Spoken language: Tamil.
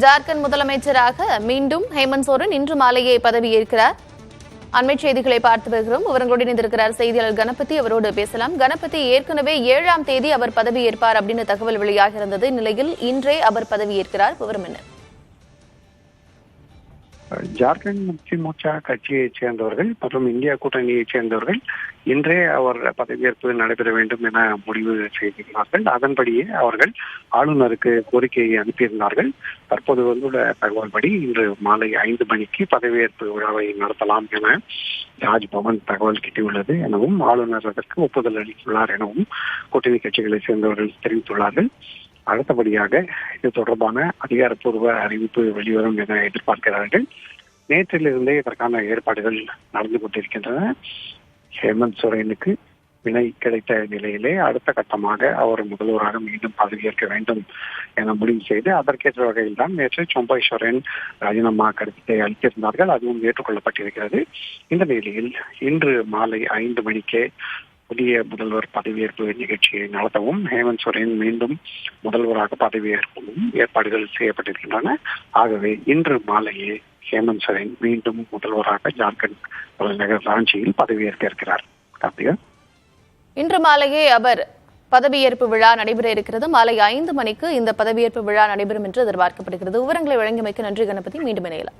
ஜார்க்கண்ட் முதலமைச்சராக மீண்டும் ஹேமந்த் சோரன் இன்று மாலையே பதவியேற்கிறார். அண்மை செய்திகளை பார்த்து வருகிறோம். விவரங்களோடு இணைந்திருக்கிறார் செய்தியாளர் கணபதி. அவரோடு பேசலாம். கணபதி, ஏற்கனவே 7ஆம் தேதி அவர் பதவியேற்பார் அப்படின்னு தகவல் வெளியாக இருந்தது. நிலையில் இன்றே அவர் பதவியேற்கிறார். விவரம் என்ன? ஜார்க்கண்ட் முக்தி மோர்ச்சா கட்சியைச் சேர்ந்தவர்கள் மற்றும் இந்தியா கூட்டணியைச் சேர்ந்தவர்கள் இன்றே அவர் பதவியேற்பு நடைபெற வேண்டும் என முடிவு செய்திருந்தார்கள். அதன்படியே அவர்கள் ஆளுநருக்கு கோரிக்கையை அனுப்பியிருந்தார்கள். தற்போது வந்துள்ள தகவல்படி இன்று மாலை 5 மணிக்கு பதவியேற்பு விழாவை நடத்தலாம் என ராஜ்பவன் தகவல் கிட்டியுள்ளது எனவும் ஆளுநர் அதற்கு ஒப்புதல் அளித்துள்ளார் எனவும் கூட்டணி கட்சிகளைச் சேர்ந்தவர்கள் தெரிவித்துள்ளார்கள். அடுத்தபடியாக இது தொடர்பான அதிகாரப்பூர்வ அறிவிப்பு வெளிவரும் என எதிர்பார்க்கிறார்கள். நேற்றிலிருந்தே இதற்கான ஏற்பாடுகள் நடந்து கொண்டிருக்கின்றன. ஹேமந்த் சோரனுக்கு வினை கிடைத்த நிலையிலே அடுத்த கட்டமாக அவர் முதல்வராக மீண்டும் பதவியேற்க வேண்டும் என முடிவு செய்து அதற்கேற்ற வகையில் தான் நேற்று சோம்பை சோரன் ராஜினாமா கடிதத்தை அளித்திருந்தார்கள். அதுவும் ஏற்றுக்கொள்ளப்பட்டிருக்கிறது. இந்த நிலையில் இன்று மாலை 5 மணிக்கே புதிய முதல்வர் பதவியேற்பு நிகழ்ச்சியை நடத்தவும் ஹேமந்த் சோரன் மீண்டும் முதல்வராக பதவியேற்கவும் ஏற்பாடுகள் செய்யப்பட்டிருக்கின்றன. ஆகவே இன்று மாலையே ஹேமந்த் சோரன் மீண்டும் முதல்வராக ஜார்க்கண்ட் தலைநகர் ராஞ்சியில் பதவியேற்க இருக்கிறார். கார்த்திகா, இன்று மாலையே அவர் பதவியேற்பு விழா நடைபெற இருக்கிறது. மாலை 5 மணிக்கு இந்த பதவியேற்பு விழா நடைபெறும் என்று எதிர்பார்க்கப்படுகிறது. விவரங்களை வழங்கியமைக்கு நன்றி கணபதி. மீண்டும் இணையலாம்.